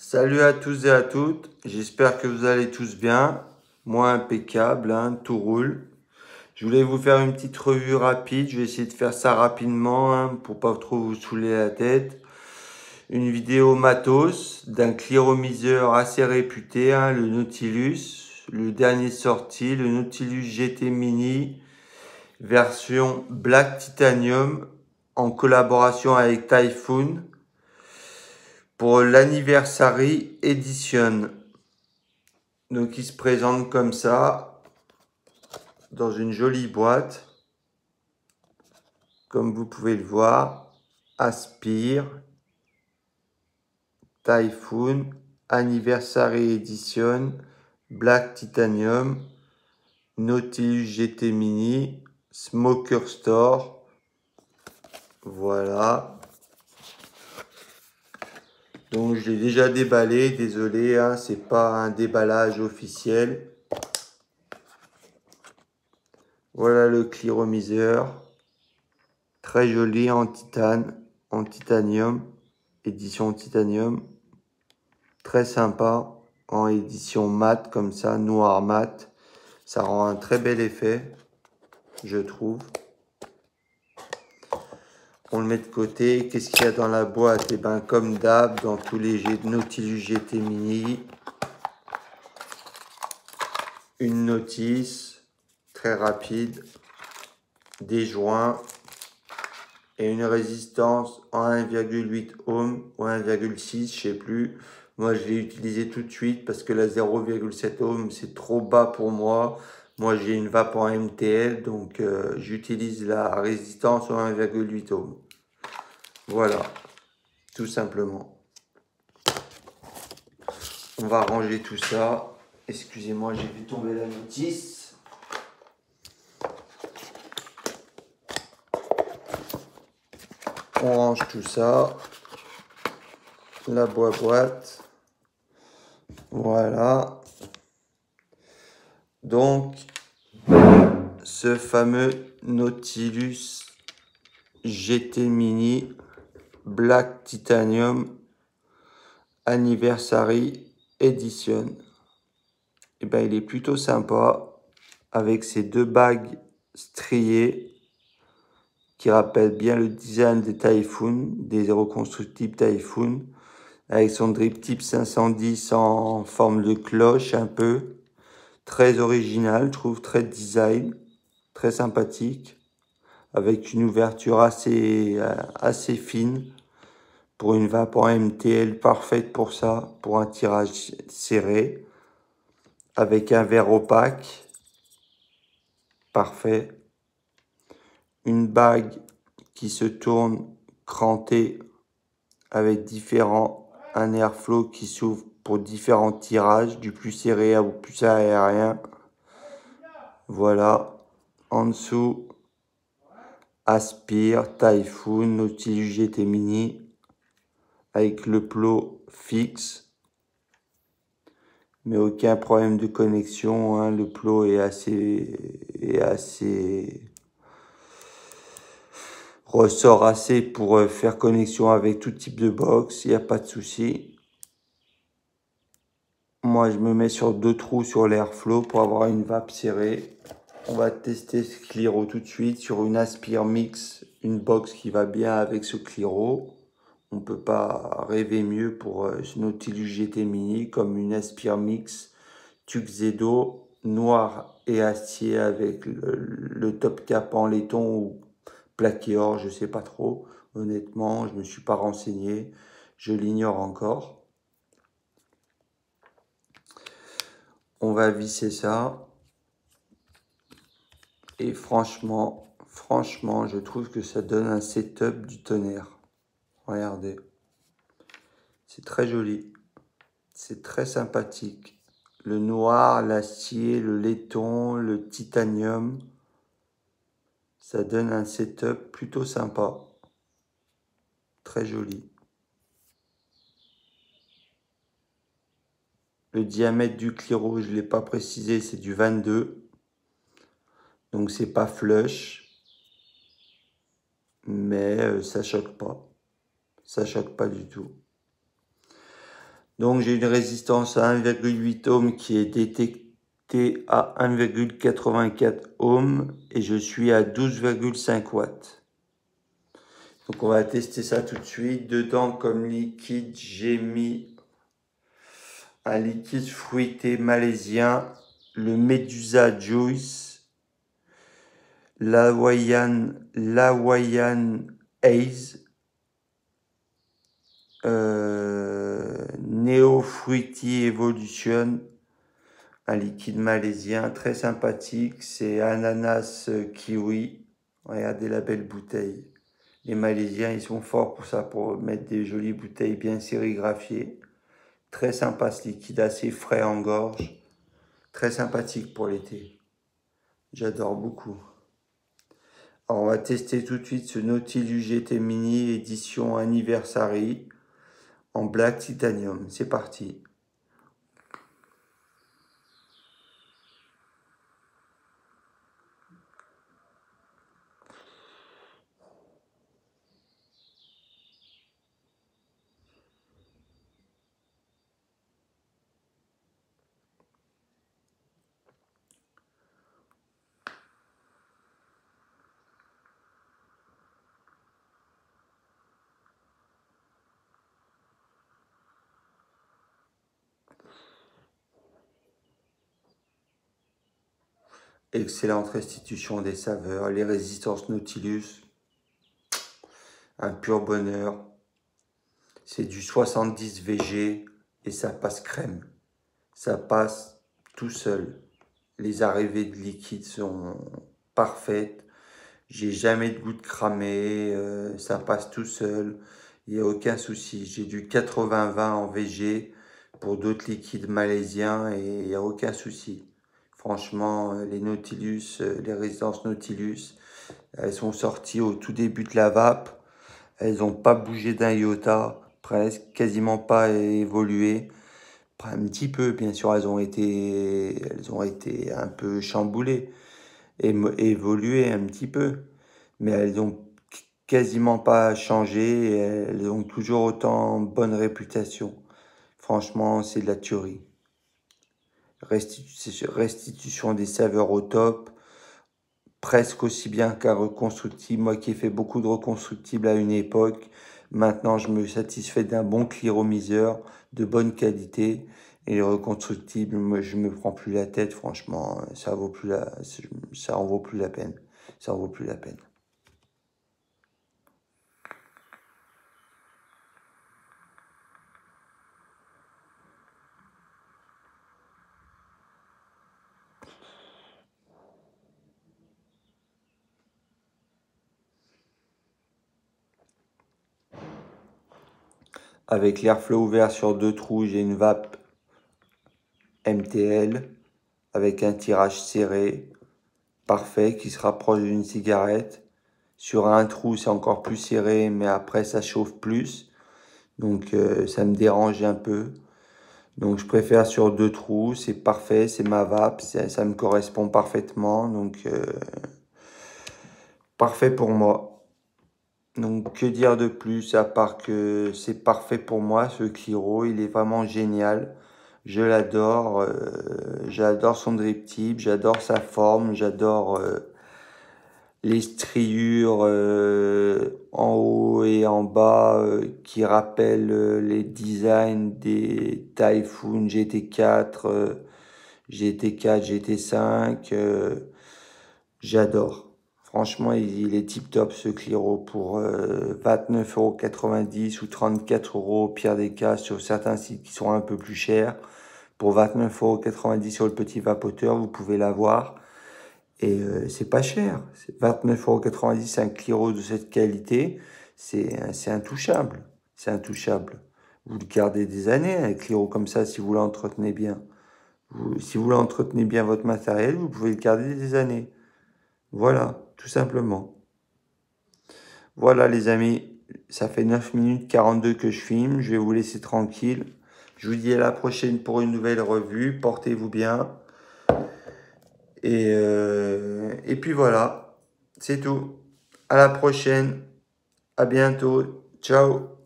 Salut à tous et à toutes, j'espère que vous allez tous bien. Moi impeccable, hein, tout roule. Je voulais vous faire une petite revue rapide, je vais essayer de faire ça rapidement hein, pour pas trop vous saouler la tête. Une vidéo matos d'un cléromiseur assez réputé, hein, le Nautilus. Le dernier sorti, le Nautilus GT Mini, version Black Titanium en collaboration avec Typhoon pour l'Anniversary Edition. Donc il se présente comme ça, dans une jolie boîte. Comme vous pouvez le voir, Aspire, Typhoon, Anniversary Edition, Black Titanium, Nautilus GT Mini, Smoker Store. Voilà. Donc je l'ai déjà déballé, désolé, hein, c'est pas un déballage officiel. Voilà le cléromiseur. Très joli en titane, en titanium, édition titanium. Très sympa en édition mat comme ça, noir mat. Ça rend un très bel effet, je trouve. On le met de côté. Qu'est-ce qu'il y a dans la boîte? Et ben comme d'hab, dans tous les Nautilus GT Mini, une notice très rapide, des joints et une résistance en 1,8 ohm ou 1,6, je sais plus. Moi, je l'ai utilisé tout de suite parce que la 0,7 ohm, c'est trop bas pour moi. Moi, j'ai une vape en MTL, donc j'utilise la résistance en 1,8 ohm. Voilà, tout simplement. On va ranger tout ça. Excusez-moi, j'ai vu tomber la notice. On range tout ça. La boîte. Voilà. Donc, ce fameux Nautilus GT Mini Black Titanium Anniversary Edition. Et ben, il est plutôt sympa avec ces deux bagues striées qui rappellent bien le design des Typhoon, des reconstructibles Typhoon, avec son drip type 510 en forme de cloche un peu. Très original, je trouve, très design, très sympathique, avec une ouverture assez fine, pour une vape en MTL parfaite pour ça, pour un tirage serré, avec un verre opaque, parfait, une bague qui se tourne crantée avec un airflow qui s'ouvre pour différents tirages, du plus serré au plus aérien. Voilà, en dessous, Aspire, Typhoon, Nautilus GT Mini, avec le plot fixe, mais aucun problème de connexion, hein. Le plot est ressort assez pour faire connexion avec tout type de box, il n'y a pas de souci. Moi, je me mets sur 2 trous sur l'airflow pour avoir une vape serrée. On va tester ce Cliro tout de suite sur une Aspire Mix, une box qui va bien avec ce Cliro. On ne peut pas rêver mieux pour ce Nautilus GT Mini, comme une Aspire Mix Tuxedo noir et acier avec le top cap en laiton ou plaqué or, je sais pas trop. Honnêtement, je me suis pas renseigné, je l'ignore encore. On va visser ça. Et franchement, je trouve que ça donne un setup du tonnerre. Regardez. C'est très joli. C'est très sympathique. Le noir, l'acier, le laiton, le titanium. Ça donne un setup plutôt sympa. Très joli. Le diamètre du Cliro, je ne l'ai pas précisé, c'est du 22. Donc c'est pas flush. Mais ça choque pas. Ça choque pas du tout. Donc j'ai une résistance à 1,8 ohms qui est détectée à 1,84 ohms et je suis à 12,5 watts. Donc on va tester ça tout de suite. Dedans comme liquide, j'ai mis un liquide fruité malaisien, le Medusa Juice, l'Hawaiian Haze, Neo Fruity Evolution, un liquide malaisien très sympathique, c'est ananas kiwi. Regardez la belle bouteille. Les Malaisiens, ils sont forts pour ça, pour mettre des jolies bouteilles bien sérigraphiées. Très sympa ce liquide, assez frais en gorge. Très sympathique pour l'été. J'adore beaucoup. Alors on va tester tout de suite ce Nautilus GT Mini édition Anniversary en Black Titanium. C'est parti. Excellente restitution des saveurs, les résistances Nautilus, un pur bonheur. C'est du 70 VG et ça passe crème. Ça passe tout seul. Les arrivées de liquide sont parfaites. J'ai jamais de goutte cramée, ça passe tout seul. Il n'y a aucun souci. J'ai du 80-20 en VG pour d'autres liquides malaisiens et il n'y a aucun souci. Franchement, les Nautilus, les résidences Nautilus, elles sont sorties au tout début de la vape. Elles n'ont pas bougé d'un iota, presque, quasiment pas évolué. Un petit peu, bien sûr, elles ont été un peu chamboulées et évolué un petit peu. Mais elles n'ont quasiment pas changé et elles ont toujours autant bonne réputation. Franchement, c'est de la tuerie. Restitution des saveurs au top, presque aussi bien qu'un reconstructible. Moi qui ai fait beaucoup de reconstructibles à une époque, maintenant je me satisfais d'un bon cliromiseur de bonne qualité. Et les reconstructibles, moi je me prends plus la tête, franchement, ça en vaut plus la peine. Ça en vaut plus la peine. Avec l'airflow ouvert sur 2 trous, j'ai une vape MTL avec un tirage serré, parfait, qui se rapproche d'une cigarette. Sur un trou, c'est encore plus serré, mais après, ça chauffe plus. Donc, ça me dérange un peu. Donc, je préfère sur 2 trous. C'est parfait, c'est ma vape, ça me correspond parfaitement. Donc, parfait pour moi. Donc, que dire de plus, à part que c'est parfait pour moi, ce Cliro. Il est vraiment génial. Je l'adore. J'adore son drip tip, j'adore sa forme, j'adore les striures en haut et en bas qui rappellent les designs des Typhoon GT4, GT4, GT5. J'adore. Franchement, il est tip top ce Cliro pour 29,90 € ou 34 € au pire des cas sur certains sites qui sont un peu plus chers. Pour 29,90 € sur le petit vapoteur, vous pouvez l'avoir. Et c'est pas cher. 29,90 € un Cliro de cette qualité, c'est intouchable. C'est intouchable. Vous le gardez des années, un Cliro comme ça, si vous l'entretenez bien. Si vous l'entretenez bien votre matériel, vous pouvez le garder des années. Voilà, tout simplement. Voilà les amis, ça fait 9 minutes 42 que je filme. Je vais vous laisser tranquille. Je vous dis à la prochaine pour une nouvelle revue. Portez-vous bien. Et puis voilà, c'est tout. À la prochaine. À bientôt. Ciao.